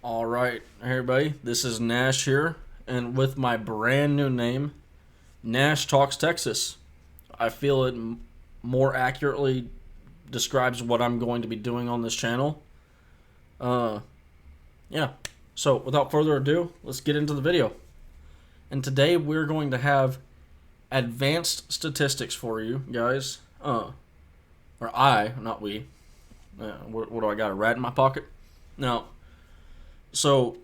All right, hey everybody, this is Nash here, and with my brand new name, Nash Talks Texas. I feel it more accurately describes what I'm going to be doing on this channel. Uh, yeah. So without further ado, let's get into the video. And today we're going to have advanced statistics for you guys. Or I, not we. What do I got? A rat in my pocket? Now, so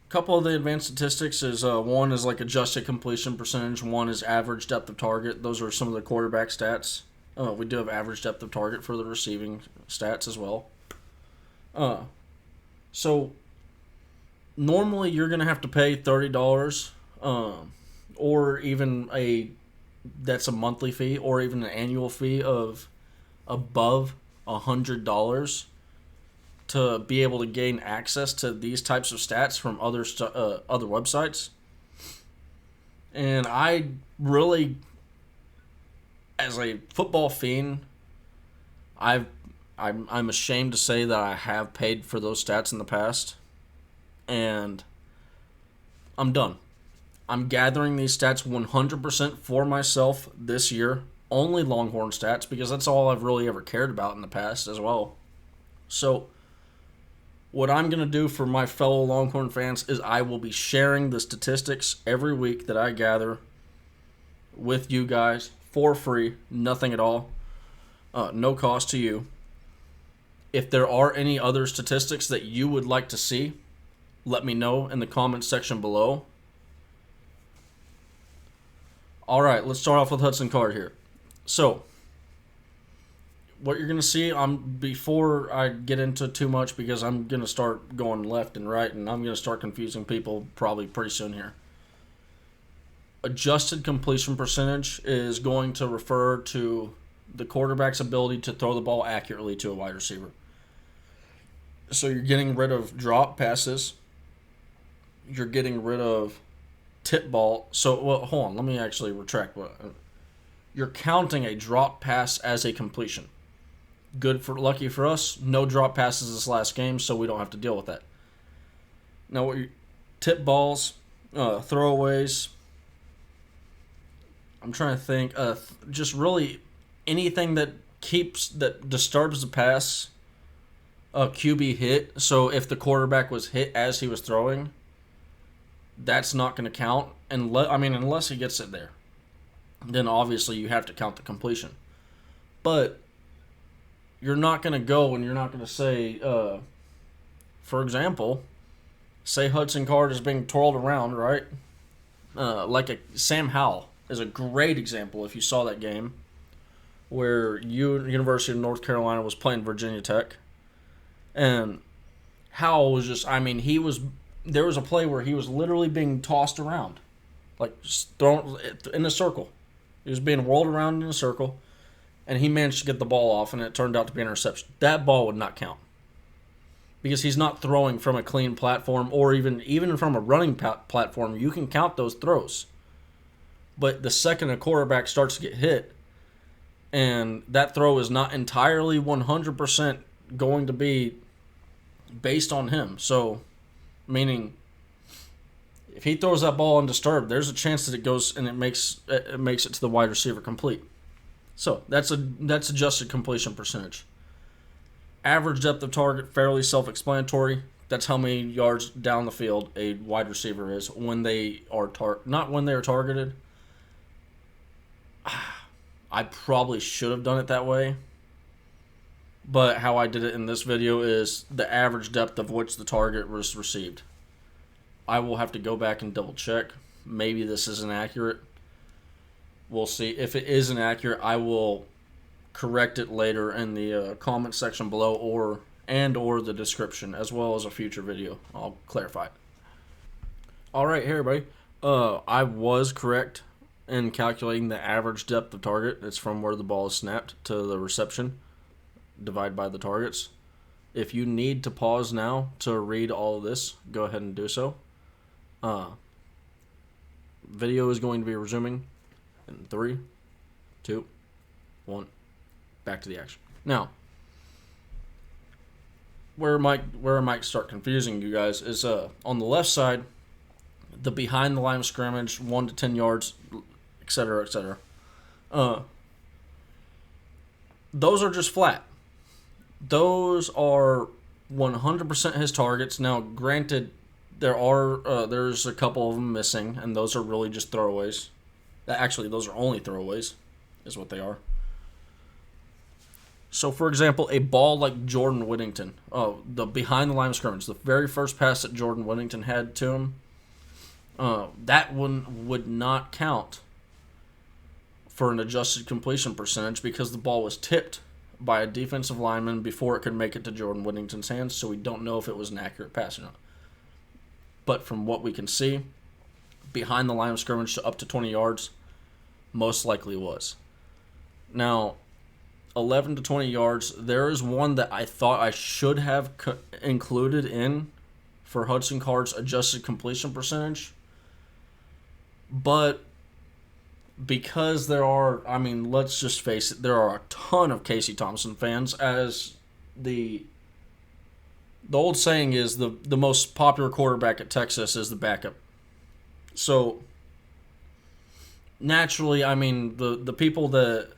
couple of the advanced statistics is one is like adjusted completion percentage, one is average depth of target. Those are some of the quarterback stats. We do have average depth of target for the receiving stats as well. So normally you're gonna have to pay $30, or even that's a monthly fee, or even an annual fee of above $100 to be able to gain access to these types of stats from other websites. And I really, as a football fiend, I'm ashamed to say that I have paid for those stats in the past, and I'm done. I'm gathering these stats 100% for myself this year. Only Longhorn stats, because that's all I've really ever cared about in the past as well. So what I'm going to do for my fellow Longhorn fans is I will be sharing the statistics every week that I gather with you guys for free, nothing at all, no cost to you. If there are any other statistics that you would like to see, let me know in the comments section below. All right, let's start off with Hudson Card here. So what you're going to see, before I get into too much, because I'm going to start going left and right, and I'm going to start confusing people probably pretty soon here. Adjusted completion percentage is going to refer to the quarterback's ability to throw the ball accurately to a wide receiver. So you're getting rid of drop passes. You're getting rid of tip ball. So, hold on. Let me actually retract. You're counting a drop pass as a completion. Lucky for us, no drop passes this last game, so we don't have to deal with that. Now, tip balls, throwaways. I'm trying to think. Just really anything that disturbs the pass. QB hit. So if the quarterback was hit as he was throwing, that's not going to count. Unless he gets it there, then obviously you have to count the completion. But you're not going to go and you're not going to say, for example, say Hudson Card is being twirled around, right? Sam Howell is a great example if you saw that game where University of North Carolina was playing Virginia Tech. And Howell was there was a play where he was literally being tossed around, like thrown in a circle. He was being whirled around in a circle, and he managed to get the ball off, and it turned out to be an interception. That ball would not count because he's not throwing from a clean platform, or even from a running platform. You can count those throws. But the second a quarterback starts to get hit, and that throw is not entirely 100% going to be based on him. So, meaning, if he throws that ball undisturbed, there's a chance that it goes and it makes it to the wide receiver complete. So that's adjusted completion percentage. Average depth of target, fairly self-explanatory. That's how many yards down the field a wide receiver is when they are not when they are targeted. I probably should have done it that way. But how I did it in this video is the average depth of which the target was received. I will have to go back and double check. Maybe this isn't accurate. We'll see. If it isn't accurate, I will correct it later in the comment section below or the description, as well as a future video. I'll clarify it. All right, hey everybody. I was correct in calculating the average depth of target. It's from where the ball is snapped to the reception, divide by the targets. If you need to pause now to read all of this, go ahead and do so. Video is going to be resuming in 3, 2, 1. Back to the action. Now, where it might start confusing you guys is on the left side, the behind the line of scrimmage, 1 to 10 yards, etc., etc. Those are just flat. Those are 100% his targets. Now, granted, there's a couple of them missing, and those are really just throwaways. Actually, those are only throwaways, is what they are. So, for example, a ball like Jordan Whittington, the behind the line of scrimmage, the very first pass that Jordan Whittington had to him, that one would not count for an adjusted completion percentage because the ball was tipped by a defensive lineman before it could make it to Jordan Whittington's hands, so we don't know if it was an accurate pass or not. But from what we can see, behind the line of scrimmage to up to 20 yards, most likely was. Now, 11 to 20 yards, there is one that I thought I should have included in for Hudson Card's adjusted completion percentage. But because let's just face it, there are a ton of Casey Thompson fans, as the old saying is the most popular quarterback at Texas is the backup. So, naturally, the people that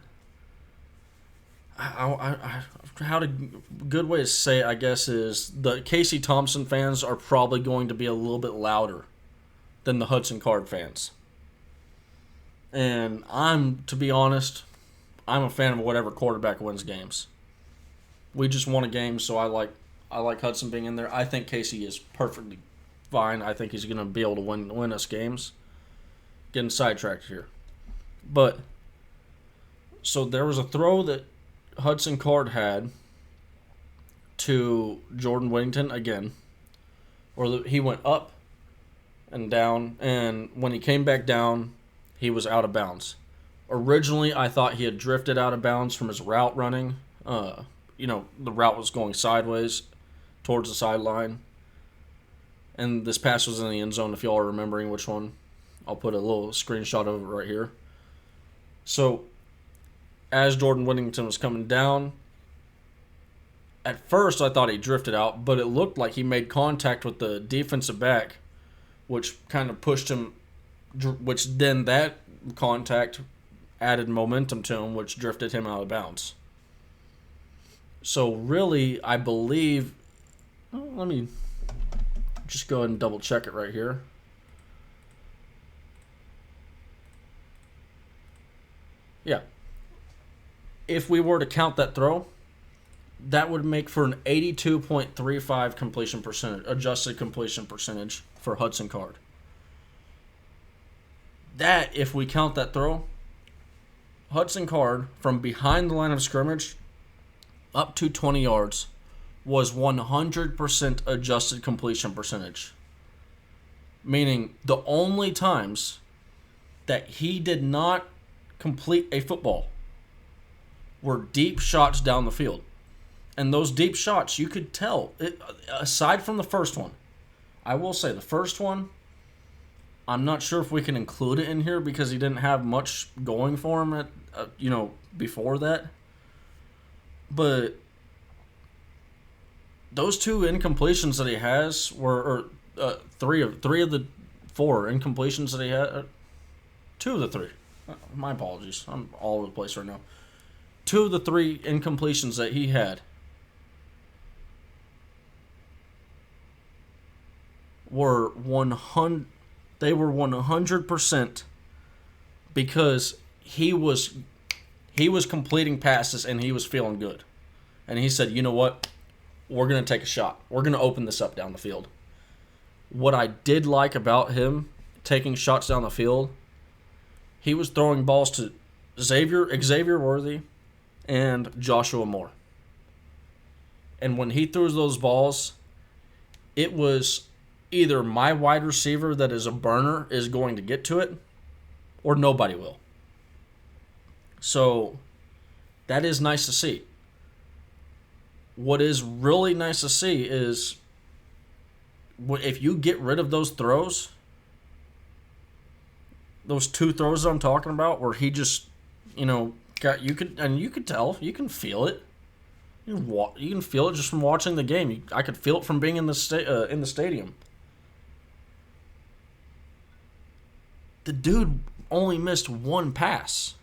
good way to say it, I guess, is the Casey Thompson fans are probably going to be a little bit louder than the Hudson Card fans. And to be honest, I'm a fan of whatever quarterback wins games. We just won a game, so I like Hudson being in there. I think Casey is perfectly fine. I think he's going to be able to win us games. Getting sidetracked here. But, so there was a throw that Hudson Card had to Jordan Whittington again, or he went up and down, and when he came back down, he was out of bounds. Originally, I thought he had drifted out of bounds from his route running. The route was going sideways towards the sideline, and this pass was in the end zone, if y'all are remembering which one. I'll put a little screenshot of it right here. So, as Jordan Whittington was coming down, at first I thought he drifted out, but it looked like he made contact with the defensive back, which kind of pushed him, which then that contact added momentum to him, which drifted him out of bounds. So really, I believe, let me just go ahead and double check it right here. Yeah. If we were to count that throw, that would make for an 82.35 completion percentage, adjusted completion percentage for Hudson Card. That, if we count that throw, Hudson Card, from behind the line of scrimmage up to 20 yards, was 100% adjusted completion percentage. Meaning, the only times that he did not complete a football were deep shots down the field. And those deep shots, you could tell, aside from the first one, I will say the first one, I'm not sure if we can include it in here because he didn't have much going for him before that. But those two incompletions that he has were three of the four incompletions that he had. Two of the three. My apologies. I'm all over the place right now. Two of the three incompletions that he had were 100%. They were 100% because he was completing passes and he was feeling good. And he said, you know what? We're going to take a shot. We're going to open this up down the field. What I did like about him taking shots down the field, he was throwing balls to Xavier Worthy and Joshua Moore. And when he threw those balls, it was either my wide receiver that is a burner is going to get to it, or nobody will. So, that is nice to see. What is really nice to see is if you get rid of those throws, those two throws I'm talking about, where he just, you could tell, you can feel it. You can feel it just from watching the game. I could feel it from being in the stadium. The dude only missed one pass.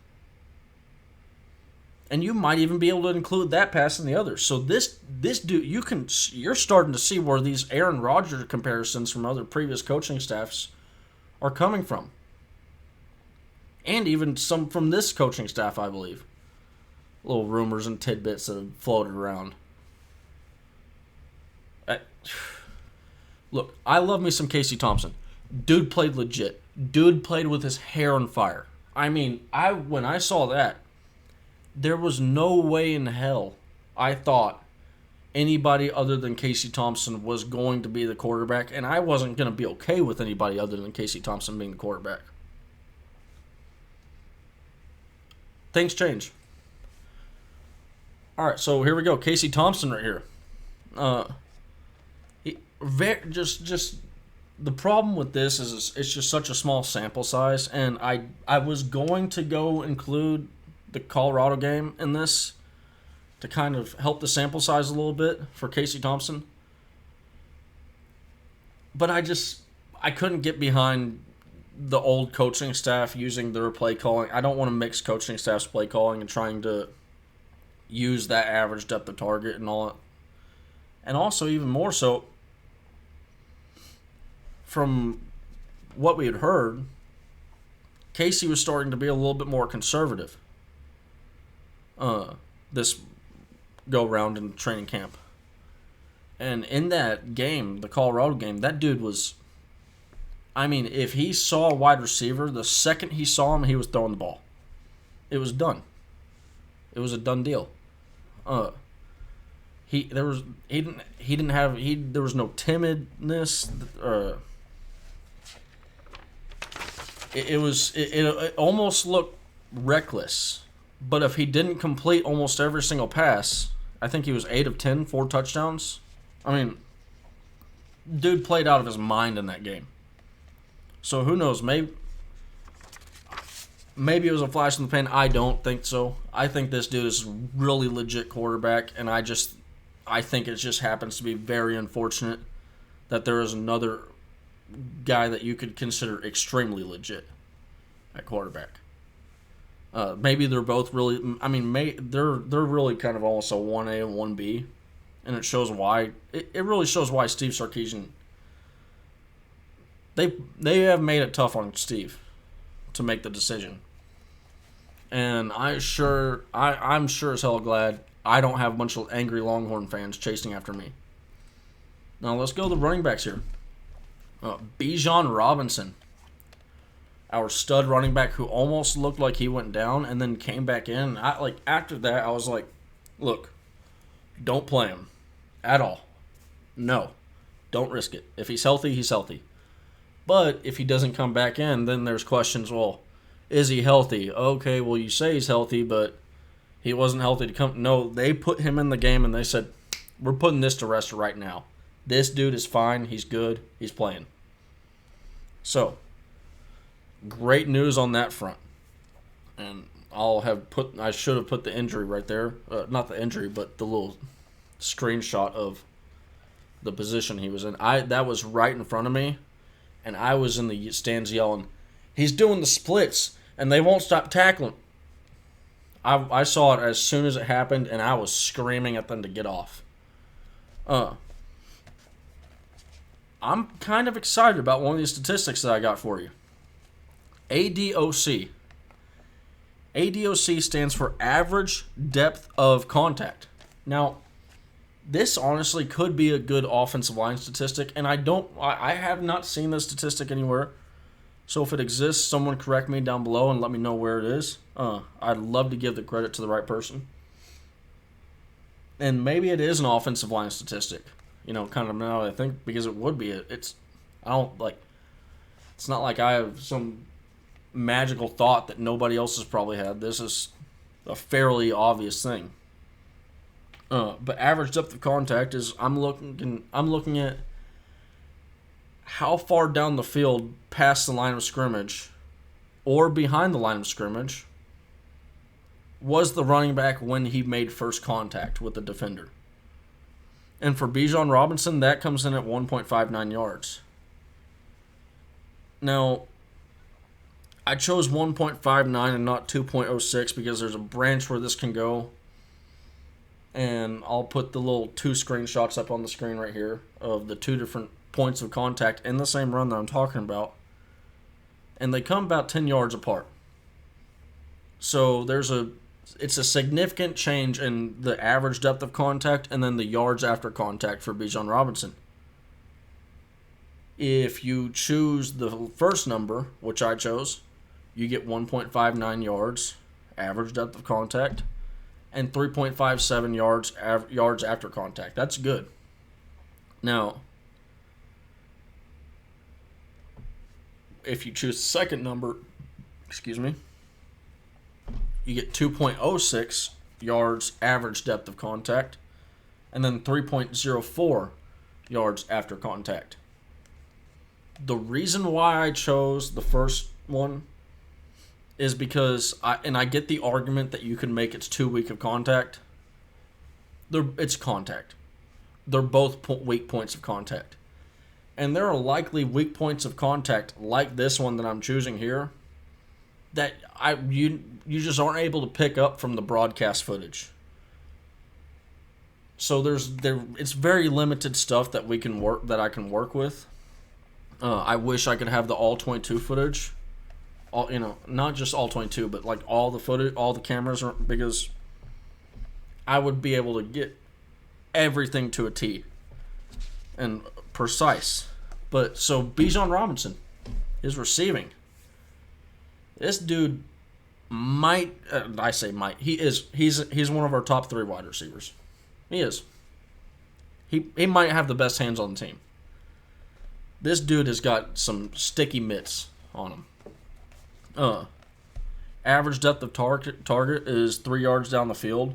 And you might even be able to include that pass in the others. So this dude, you're starting to see where these Aaron Rodgers comparisons from other previous coaching staffs are coming from. And even some from this coaching staff, I believe. Little rumors and tidbits that have floated around. Look, I love me some Casey Thompson. Dude played legit. Dude played with his hair on fire. I mean, when I saw that, there was no way in hell I thought anybody other than Casey Thompson was going to be the quarterback, and I wasn't going to be okay with anybody other than Casey Thompson being the quarterback. Things change. All right, so here we go. Casey Thompson right here. Just the problem with this is it's just such a small sample size, and I was going to go include the Colorado game in this to kind of help the sample size a little bit for Casey Thompson. But I couldn't get behind the old coaching staff using their play calling. I don't want to mix coaching staff's play calling and trying to use that average depth of target and all that. And also, even more so, from what we had heard, Casey was starting to be a little bit more conservative this go-round in training camp. And in that game, the Colorado game, that dude was... I mean, if he saw a wide receiver, the second he saw him, he was throwing the ball. It was done. It was a done deal. There was no timidness. It almost looked reckless. But if he didn't complete almost every single pass, I think he was 8 of 10, 4 touchdowns. I mean, dude played out of his mind in that game. So who knows? Maybe it was a flash in the pan. I don't think so. I think this dude is a really legit quarterback, and I think it just happens to be very unfortunate that there is another guy that you could consider extremely legit at quarterback. Maybe they're both really. I mean, they're really kind of almost a 1A and 1B, and it shows why. It really shows why Steve Sarkisian. They have made it tough on Steve to make the decision, and I'm sure as hell glad I don't have a bunch of angry Longhorn fans chasing after me. Now let's go to the running backs here. Bijan Robinson, our stud running back who almost looked like he went down and then came back in. After that, I was like, look, don't play him at all. No, don't risk it. If he's healthy, he's healthy. But if he doesn't come back in, then there's questions, well, is he healthy? Okay, well, you say he's healthy, but he wasn't healthy to come. No, they put him in the game and they said, we're putting this to rest right now. This dude is fine. He's good. He's playing. So, great news on that front. And I should have put the injury right there. Not the injury, but the little screenshot of the position he was in. That was right in front of me. And I was in the stands yelling, he's doing the splits, and they won't stop tackling. I saw it as soon as it happened, and I was screaming at them to get off. I'm kind of excited about one of these statistics that I got for you. ADOC. ADOC stands for average depth of contact. Now, this honestly could be a good offensive line statistic, and I have not seen this statistic anywhere. So if it exists, someone correct me down below and let me know where it is. I'd love to give the credit to the right person. And maybe it is an offensive line statistic. Kind of now I think, because it would be. It's not like I have some magical thought that nobody else has probably had. This is a fairly obvious thing. But average depth of contact is I'm looking at how far down the field past the line of scrimmage or behind the line of scrimmage was the running back when he made first contact with the defender. And for Bijan Robinson, that comes in at 1.59 yards. Now, I chose 1.59 and not 2.06 because there's a branch where this can go. And I'll put the little 2 screenshots up on the screen right here of the 2 different points of contact in the same run that I'm talking about. And they come about 10 yards apart. So it's a significant change in the average depth of contact and then the yards after contact for Bijan Robinson. If you choose the first number, which I chose, you get 1.59 yards, average depth of contact, and 3.57 yards after contact. That's good. Now, if you choose the second number, you get 2.06 yards average depth of contact, and then 3.04 yards after contact. The reason why I chose the first one is because I get the argument that you can make it's too weak of contact. It's contact. They're both weak points of contact. And there are likely weak points of contact like this one that I'm choosing here that you just aren't able to pick up from the broadcast footage. So it's very limited stuff that I can work with. I wish I could have the all 22 footage. Not just all 22, but like all the footage, all the cameras, because I would be able to get everything to a T and precise. But so Bijan Robinson is receiving. This dude might, I say might, he's one of our top 3 wide receivers. He is. He might have the best hands on the team. This dude has got some sticky mitts on him. Average depth of target is 3 yards down the field.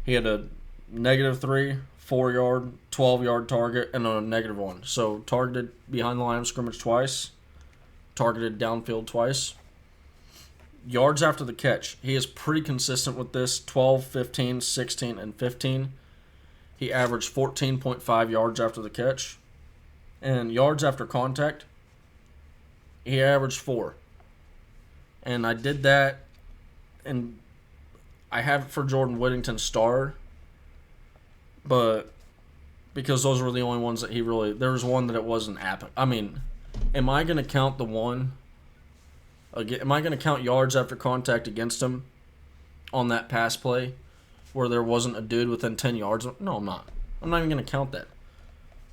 He had a -3, 4 yard, 12 yard target, and a -1. So targeted behind the line of scrimmage twice, targeted downfield twice. Yards after the catch, he is pretty consistent with this: 12, 15, 16, and 15. He averaged 14.5 yards after the catch. And yards after contact, he averaged 4. And I did that, and I have it for Jordan Whittington star, but because those were the only ones that there was one that it wasn't I mean, am I going to count the one? Am I going to count yards after contact against him on that pass play where there wasn't a dude within 10 yards? No, I'm not. I'm not even going to count that.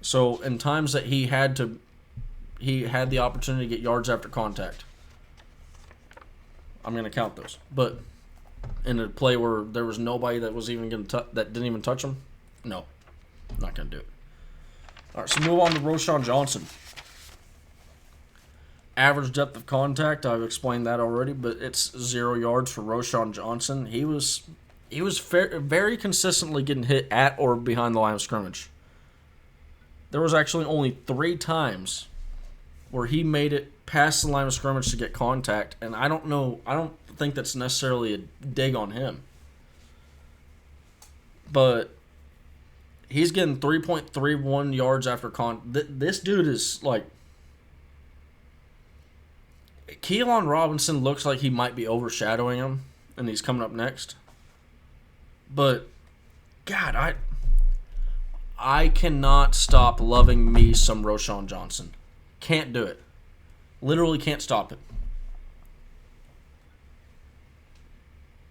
So in times that he had the opportunity to get yards after contact, I'm going to count those. But in a play where there was nobody that was even going to that didn't even touch him, no, I'm not going to do it. All right, so move on to Roschon Johnson. Average depth of contact, I've explained that already, but it's 0 yards for Roschon Johnson. He was very consistently getting hit at or behind the line of scrimmage. There was actually only 3 times where he made it past the line of scrimmage to get contact, and I don't think that's necessarily a dig on him. But he's getting 3.31 yards after this dude is like... Keilan Robinson looks like he might be overshadowing him, and he's coming up next. But, God, I cannot stop loving me some Roschon Johnson. Can't do it. Literally can't stop it.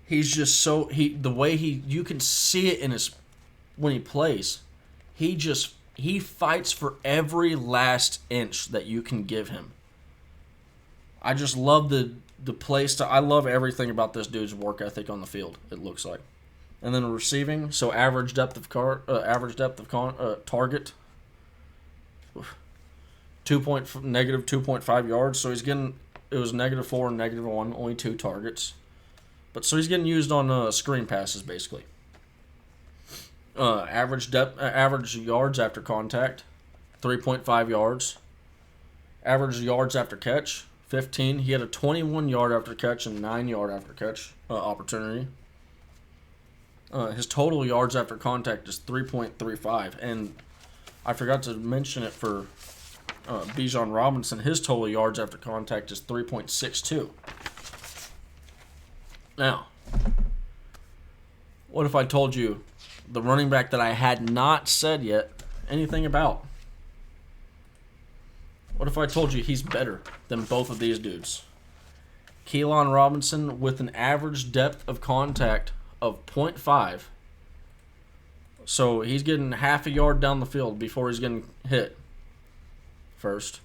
He's just so the way you can see it in his when he plays. He fights for every last inch that you can give him. I just love the play style. I love everything about this dude's work ethic on the field. It looks like. And then receiving, so average depth of target, negative 2.5 yards. So it was -4 and -1, only 2 targets. But so he's getting used on screen passes basically. Average yards after contact, 3.5 yards. Average yards after catch, 15. He had a 21 yard after catch and 9 yard after catch opportunity. His total yards after contact is 3.35, and I forgot to mention it for Bijan Robinson. His total yards after contact is 3.62. Now, what if I told you the running back that I had not said yet anything about? What if I told you he's better than both of these dudes? Keilan Robinson with an average depth of contact of 0.5. So he's getting half a yard down the field before he's getting hit first.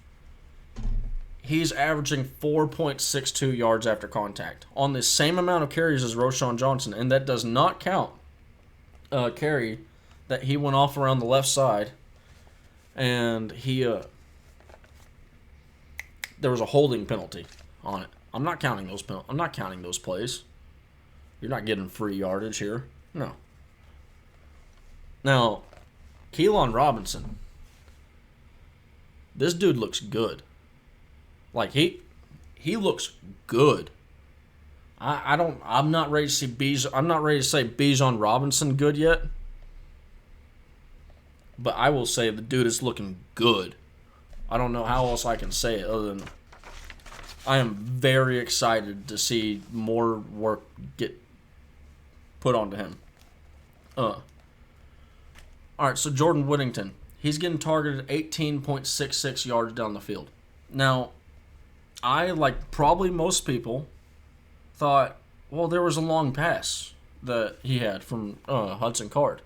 He's averaging 4.62 yards after contact on the same amount of carries as Roschon Johnson, and that does not count a carry that he went off around the left side, and there was a holding penalty on it. I'm not counting those plays. You're not getting free yardage here. No. Now, Keilan Robinson. This dude looks good. Like he looks good. I'm not ready to say Bijan Robinson good yet. But I will say the dude is looking good. I don't know how else I can say it other than I am very excited to see more work get put onto him. Alright, so Jordan Whittington. He's getting targeted 18.66 yards down the field. Now, I, like probably most people, thought, well, there was a long pass that he had from Hudson Card.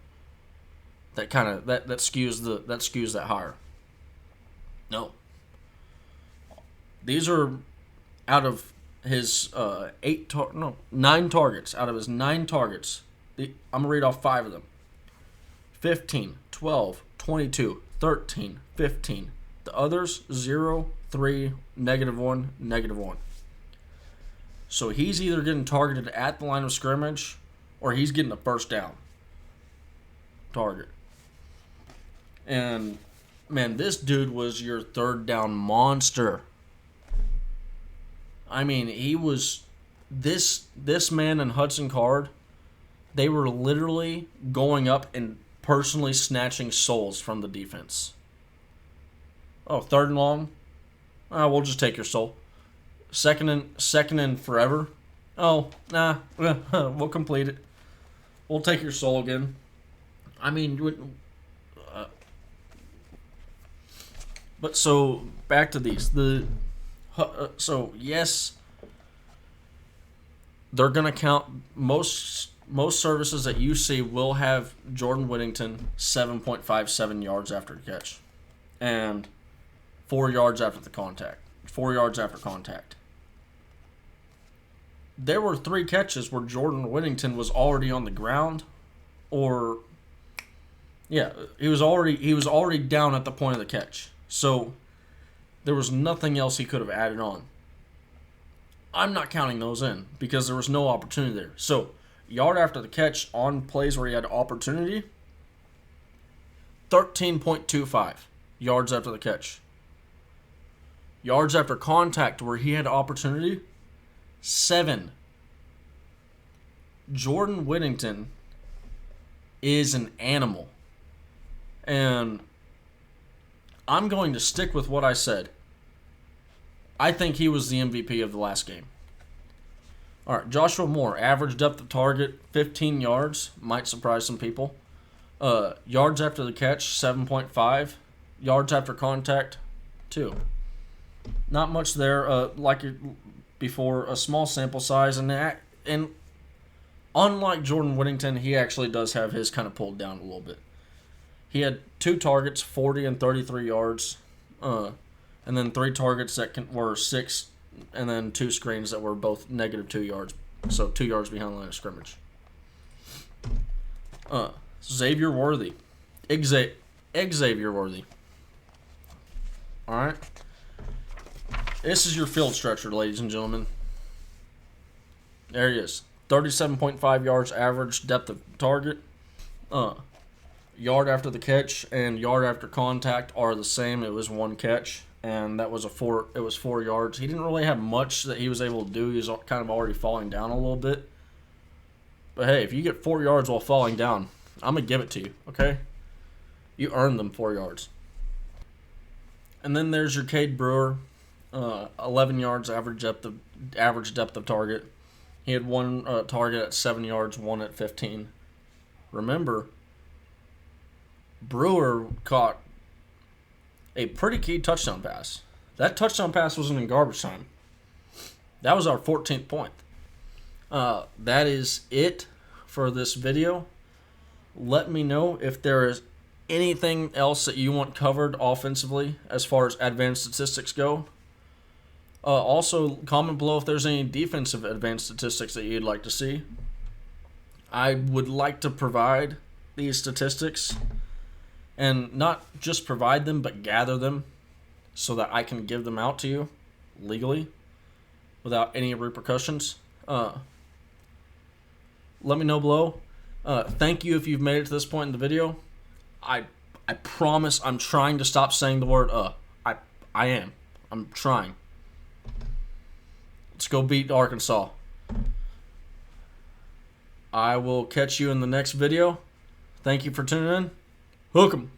That kind of that skews that higher. No. These are out of his 9 targets. Out of his 9 targets, I'm going to read off 5 of them. 15, 12, 22, 13, 15. The others, 0, 3, -1, -1. So he's either getting targeted at the line of scrimmage or he's getting a first down target. And, man, this dude was your third down monster. I mean, he was this man and Hudson Card, they were literally going up and personally snatching souls from the defense. Oh, 3rd and long? We'll just take your soul. Second and forever? Oh, nah, we'll complete it. We'll take your soul again. I mean, but so back to these. So yes, they're gonna count most services that you see will have Jordan Whittington 7.57 yards after the catch, and 4 yards after the contact. 4 yards after contact. There were 3 catches where Jordan Whittington was already on the ground, or he was already down at the point of the catch. So there was nothing else he could have added on. I'm not counting those in because there was no opportunity there. So yard after the catch on plays where he had opportunity, 13.25 yards after the catch. Yards after contact where he had opportunity, 7. Jordan Whittington is an animal. And I'm going to stick with what I said. I think he was the MVP of the last game. All right, Joshua Moore, average depth of target, 15 yards. Might surprise some people. Yards after the catch, 7.5. Yards after contact, 2. Not much there. Like before, a small sample size. And unlike Jordan Whittington, he actually does have his kind of pulled down a little bit. He had 2 targets, 40 and 33 yards. And then 3 targets that were 6, and then 2 screens that were both -2 yards, so 2 yards behind the line of scrimmage. Xavier Worthy. Xavier Worthy. All right. This is your field stretcher, ladies and gentlemen. There he is. 37.5 yards average depth of target. Yard after the catch and yard after contact are the same. It was 1 catch, and that was it was 4 yards. He didn't really have much that he was able to do. He was kind of already falling down a little bit. But hey, if you get 4 yards while falling down, I'm going to give it to you, okay? You earned them 4 yards. And then there's your Cade Brewer, 11 yards average depth of target. He had one target at 7 yards, one at 15. Remember, Brewer caught a pretty key touchdown pass. That touchdown pass wasn't in garbage time. That was our 14th point. That is it for this video. Let me know if there is anything else that you want covered offensively as far as advanced statistics go. Also, comment below if there's any defensive advanced statistics that you'd like to see. I would like to provide these statistics, and not just provide them, but gather them so that I can give them out to you legally without any repercussions. Let me know below. Thank you if you've made it to this point in the video. I promise I'm trying to stop saying the word I am. I'm trying. Let's go beat Arkansas. I will catch you in the next video. Thank you for tuning in. Hook 'em.